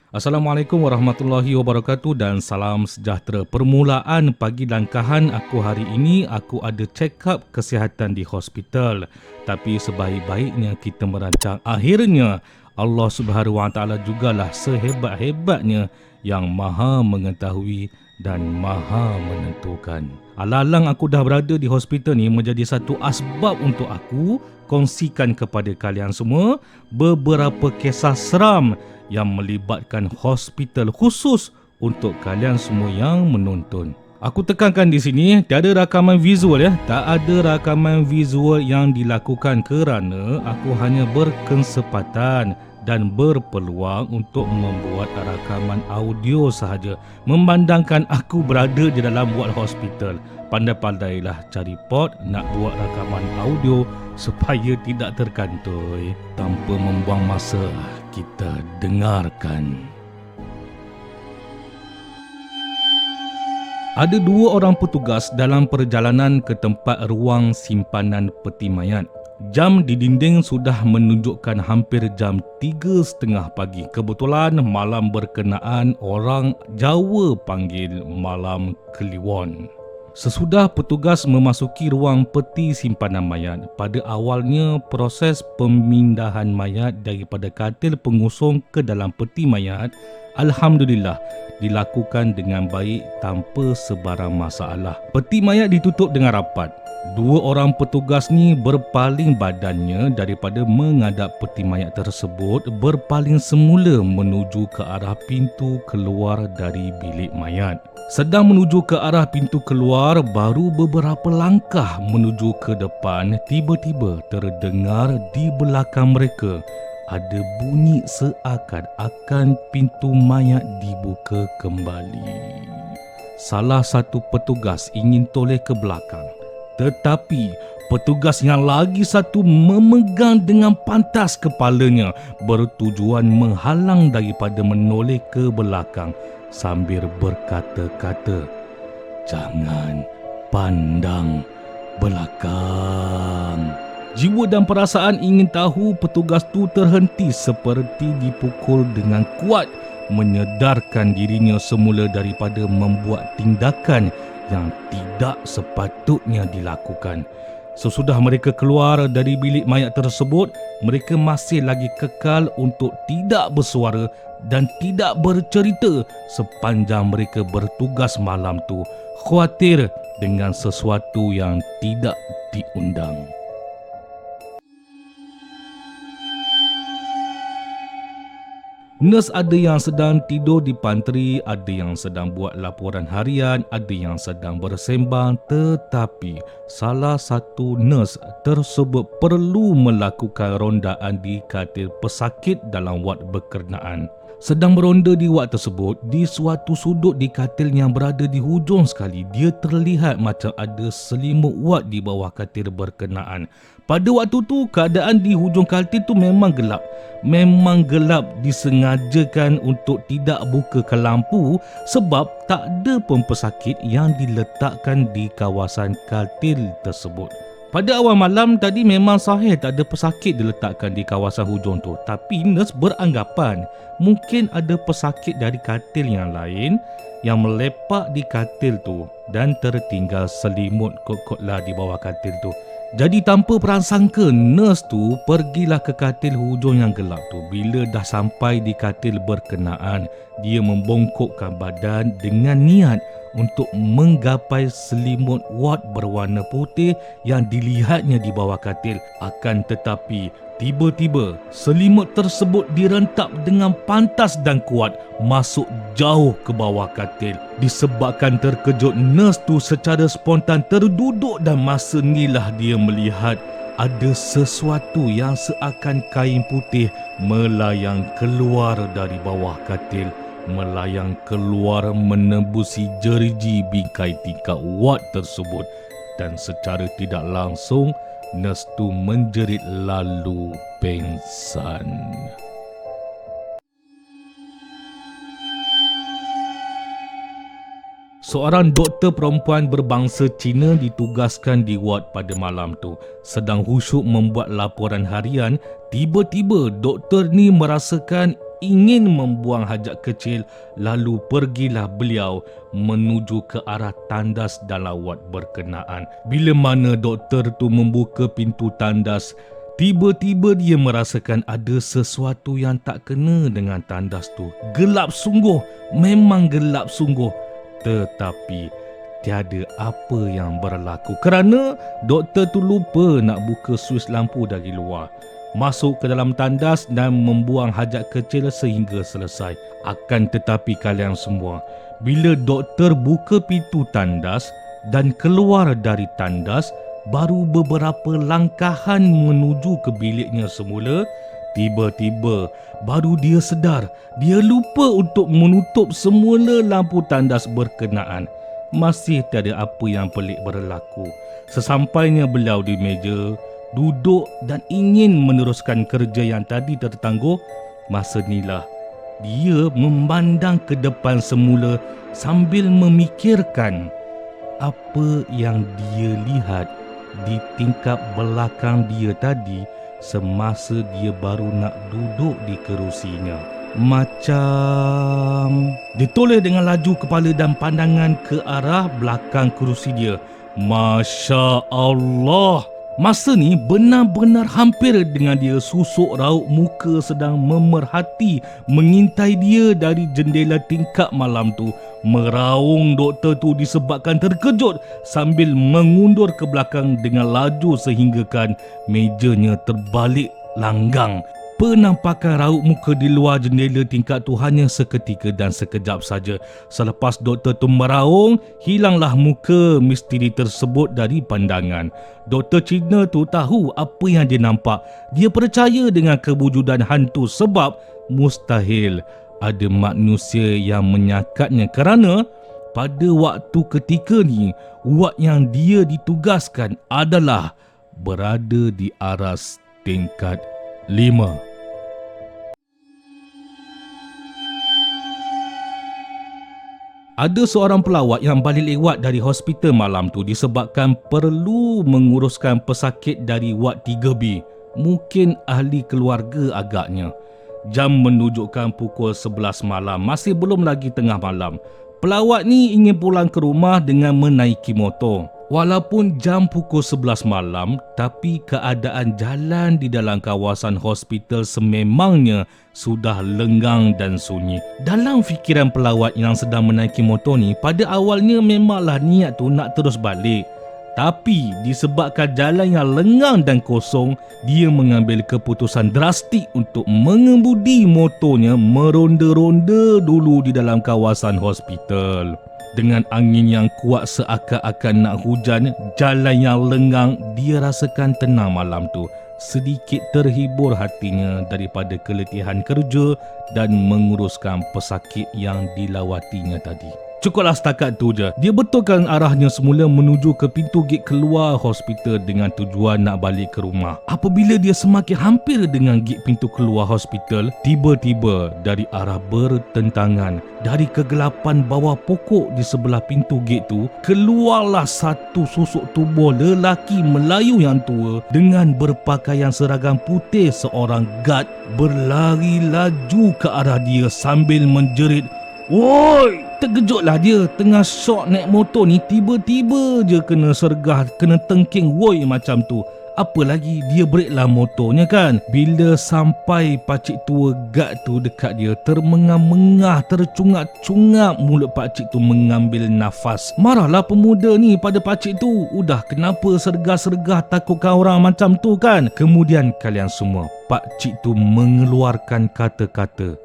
Assalamualaikum warahmatullahi wabarakatuh dan salam sejahtera. Permulaan pagi langkahan aku hari ini, aku ada check up kesihatan di hospital. Tapi sebaik-baiknya kita merancang. Akhirnya Allah Subhanahu Wa Taala jugalah sehebat-hebatnya yang Maha mengetahui dan Maha menentukan. Alang-alang aku dah berada di hospital ni menjadi satu asbab untuk aku kongsikan kepada kalian semua beberapa kisah seram yang melibatkan hospital khusus untuk kalian semua yang menonton. Aku tekankan di sini, tiada rakaman visual ya. Tak ada rakaman visual yang dilakukan kerana aku hanya berkesempatan dan berpeluang untuk membuat rakaman audio sahaja. Memandangkan aku berada di dalam buat hospital, pandai-pandailah cari pot nak buat rakaman audio supaya tidak terkantoi. Tanpa membuang masa, kita dengarkan. Ada dua orang petugas dalam perjalanan ke tempat ruang simpanan peti mayat. Jam di dinding sudah menunjukkan hampir jam 3.30 pagi. Kebetulan malam berkenaan orang Jawa panggil malam Kliwon. Sesudah petugas memasuki ruang peti simpanan mayat, pada awalnya proses pemindahan mayat daripada katil pengusung ke dalam peti mayat, alhamdulillah, dilakukan dengan baik tanpa sebarang masalah. Peti mayat ditutup dengan rapat. Dua orang petugas ni berpaling badannya daripada menghadap peti mayat tersebut, berpaling semula menuju ke arah pintu keluar dari bilik mayat. Sedang menuju ke arah pintu keluar, baru beberapa langkah menuju ke depan, tiba-tiba terdengar di belakang mereka ada bunyi seakan-akan pintu mayat dibuka kembali. Salah satu petugas ingin toleh ke belakang, tetapi petugas yang lagi satu memegang dengan pantas kepalanya bertujuan menghalang daripada menoleh ke belakang sambil berkata-kata, "Jangan pandang belakang." Jiwa dan perasaan ingin tahu petugas tu terhenti seperti dipukul dengan kuat, menyedarkan dirinya semula daripada membuat tindakan yang tidak sepatutnya dilakukan. Sesudah mereka keluar dari bilik mayat tersebut, mereka masih lagi kekal untuk tidak bersuara dan tidak bercerita sepanjang mereka bertugas malam tu, khawatir dengan sesuatu yang tidak diundang. Nurse ada yang sedang tidur di pantry, ada yang sedang buat laporan harian, ada yang sedang bersembang, tetapi salah satu nurse tersebut perlu melakukan rondaan di katil pesakit dalam wad berkenaan. Sedang beronda di wad tersebut, di suatu sudut di katil yang berada di hujung sekali, dia terlihat macam ada selimut wad di bawah katil berkenaan. Pada waktu tu, keadaan di hujung katil tu memang gelap. Memang gelap disengajakan untuk tidak bukakan lampu sebab tak ada pun pesakit yang diletakkan di kawasan katil tersebut. Pada awal malam tadi memang sahih tak ada pesakit diletakkan di kawasan hujung tu, tapi nurse beranggapan mungkin ada pesakit dari katil yang lain yang melepak di katil tu dan tertinggal selimut kot-kotlah di bawah katil tu. Jadi tanpa peransangka, nurse tu pergilah ke katil hujung yang gelap tu. Bila dah sampai di katil berkenaan, dia membongkokkan badan dengan niat untuk menggapai selimut wad berwarna putih yang dilihatnya di bawah katil. Akan tetapi, tiba-tiba selimut tersebut direntak dengan pantas dan kuat masuk jauh ke bawah katil. Disebabkan terkejut, nurse tu secara spontan terduduk dan masa inilah dia melihat ada sesuatu yang seakan kain putih melayang keluar dari bawah katil, melayang keluar menembusi jeriji bingkai tingkap wad tersebut, dan secara tidak langsung nurse tu menjerit lalu pengsan. Seorang doktor perempuan berbangsa Cina ditugaskan di ward pada malam tu. Sedang khusyuk membuat laporan harian, tiba-tiba doktor ni merasakan ingin membuang hajat kecil, lalu pergilah beliau menuju ke arah tandas dan lawat berkenaan. Bila mana doktor tu membuka pintu tandas, tiba-tiba dia merasakan ada sesuatu yang tak kena dengan tandas tu. Gelap sungguh, memang gelap sungguh. Tetapi tiada apa yang berlaku kerana doktor tu lupa nak buka suis lampu dari luar. Masuk ke dalam tandas dan membuang hajat kecil sehingga selesai. Akan tetapi kalian semua, bila doktor buka pintu tandas dan keluar dari tandas, baru beberapa langkahan menuju ke biliknya semula, tiba-tiba baru dia sedar dia lupa untuk menutup semula lampu tandas berkenaan. Masih tiada apa yang pelik berlaku. Sesampainya beliau di meja, duduk dan ingin meneruskan kerja yang tadi tertangguh, masa inilah dia memandang ke depan semula sambil memikirkan apa yang dia lihat di tingkap belakang dia tadi semasa dia baru nak duduk di kerusinya. Macam dia toleh dengan laju kepala dan pandangan ke arah belakang kerusi dia. Masya Allah, masa ni benar-benar hampir dengan dia susuk raut muka sedang memerhati, mengintai dia dari jendela tingkap malam tu. Meraung doktor tu disebabkan terkejut sambil mengundur ke belakang dengan laju sehinggakan mejanya terbalik langgang. Penampakan raut muka di luar jendela tingkap tu hanya seketika dan sekejap saja. Selepas doktor tu meraung, hilanglah muka misteri tersebut dari pandangan. Doktor Cina tu tahu apa yang dia nampak. Dia percaya dengan kewujudan hantu sebab mustahil ada manusia yang menyakatnya kerana pada waktu ketika ni, wad yang dia ditugaskan adalah berada di aras tingkat 5. Ada seorang pelawat yang balik lewat dari hospital malam tu disebabkan perlu menguruskan pesakit dari wad 3B. Mungkin ahli keluarga agaknya. Jam menunjukkan pukul 11 malam, masih belum lagi tengah malam. Pelawat ni ingin pulang ke rumah dengan menaiki motor. Walaupun jam pukul 11 malam, tapi keadaan jalan di dalam kawasan hospital sememangnya sudah lenggang dan sunyi. Dalam fikiran pelawat yang sedang menaiki motor ni, pada awalnya memanglah niat tu nak terus balik. Tapi disebabkan jalan yang lengang dan kosong, dia mengambil keputusan drastik untuk mengemudi motornya meronda-ronda dulu di dalam kawasan hospital. Dengan angin yang kuat seakan-akan nak hujan, jalan yang lengang, dia rasakan tenang malam tu. Sedikit terhibur hatinya daripada keletihan kerja dan menguruskan pesakit yang dilawatinya tadi. Cukuplah setakat tu je. Dia betulkan arahnya semula menuju ke pintu gate keluar hospital dengan tujuan nak balik ke rumah. Apabila dia semakin hampir dengan gate pintu keluar hospital, tiba-tiba dari arah bertentangan, dari kegelapan bawah pokok di sebelah pintu gate tu, keluarlah satu susuk tubuh lelaki Melayu yang tua dengan berpakaian seragam putih. Seorang guard berlari laju ke arah dia sambil menjerit, "Woi!" Terkejutlah dia, tengah syok naik motor ni, tiba-tiba je kena sergah, kena tengking woi macam tu. Apa lagi dia breaklah motornya kan. Bila sampai pakcik tua guard tu dekat dia, termengah-mengah, tercungap-cungap mulut pakcik tu mengambil nafas. Marahlah pemuda ni pada pakcik tu. Udah kenapa sergah-sergah takutkan orang macam tu kan. Kemudian kalian semua, pakcik tu mengeluarkan kata-kata,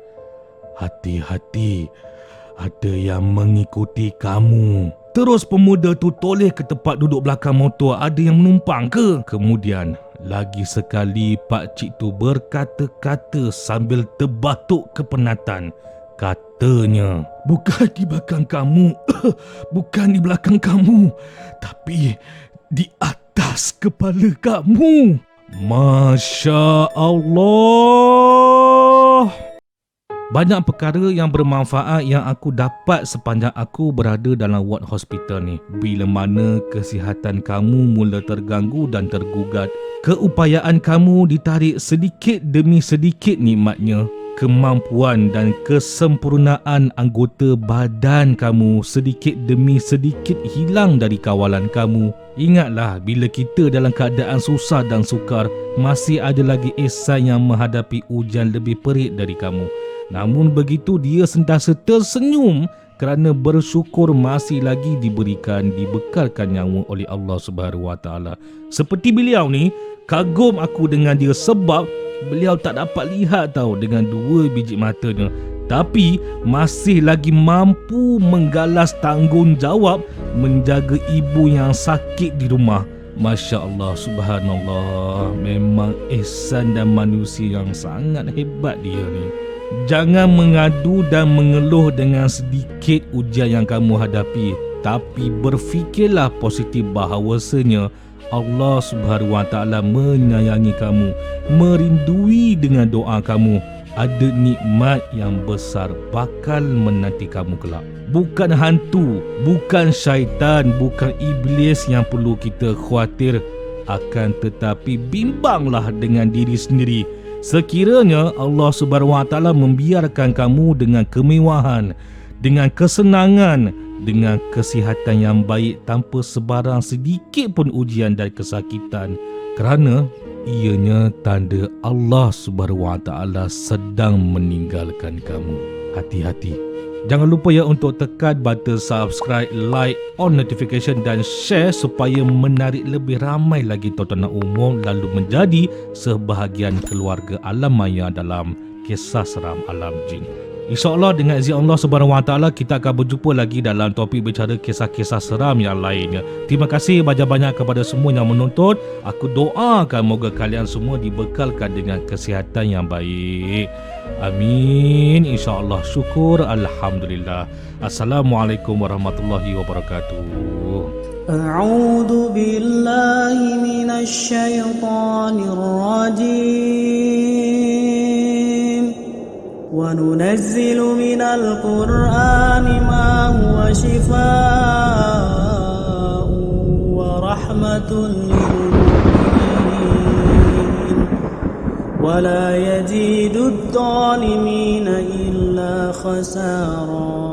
"Hati-hati, ada yang mengikuti kamu." Terus pemuda tu toleh ke tempat duduk belakang motor. Ada yang menumpang ke? Kemudian lagi sekali pakcik tu berkata-kata sambil terbatuk kepenatan. Katanya, "Bukan di belakang kamu, bukan di belakang kamu, tapi di atas kepala kamu." Masya Allah. Banyak perkara yang bermanfaat yang aku dapat sepanjang aku berada dalam ward hospital ni. Bila mana kesihatan kamu mula terganggu dan tergugat, keupayaan kamu ditarik sedikit demi sedikit nikmatnya, kemampuan dan kesempurnaan anggota badan kamu sedikit demi sedikit hilang dari kawalan kamu. Ingatlah, bila kita dalam keadaan susah dan sukar, masih ada lagi ihsan yang menghadapi ujian lebih perit dari kamu. Namun begitu, dia sentiasa tersenyum kerana bersyukur masih lagi dibekalkan nyawa oleh Allah Subhanahu Wa Taala. Seperti beliau ni, kagum aku dengan dia sebab beliau tak dapat lihat tahu dengan 2 biji matanya, tapi masih lagi mampu menggalas tanggungjawab menjaga ibu yang sakit di rumah. Masya Allah, subhanallah, memang ihsan dan manusia yang sangat hebat dia ni. Jangan mengadu dan mengeluh dengan sedikit ujian yang kamu hadapi, tapi berfikirlah positif bahawasanya Allah Subhanahu Wa Taala menyayangi kamu, merindui dengan doa kamu. Ada nikmat yang besar bakal menanti kamu kelak. Bukan hantu, bukan syaitan, bukan iblis yang perlu kita khawatir, akan tetapi bimbanglah dengan diri sendiri. Sekiranya Allah Subhanahu Wa Taala membiarkan kamu dengan kemewahan, dengan kesenangan, dengan kesihatan yang baik tanpa sebarang sedikit pun ujian dan kesakitan, kerana ianya tanda Allah Subhanahu Wa Taala sedang meninggalkan kamu. Hati-hati. Jangan lupa ya untuk tekan button subscribe, like, on notification dan share supaya menarik lebih ramai lagi tontonan umum lalu menjadi sebahagian keluarga alam maya dalam kisah seram alam jin. InsyaAllah dengan izin Allah Subhanahu Wa Taala kita akan berjumpa lagi dalam topik bicara kisah-kisah seram yang lainnya. Terima kasih banyak-banyak kepada semua yang menonton. Aku doakan moga kalian semua dibekalkan dengan kesihatan yang baik. Amin. InsyaAllah. Syukur. Alhamdulillah. Assalamualaikum warahmatullahi wabarakatuh. A'udzu billahi minasy syaithanir rajim. وَنُنَزِّلُ مِنَ الْقُرْآنِ مَا هُوَ شِفَاءٌ وَرَحْمَةٌ لِلْمُؤْمِنِينَ وَلَا يَزِيدُ الظَّالِمِينَ إِلَّا خَسَارًا.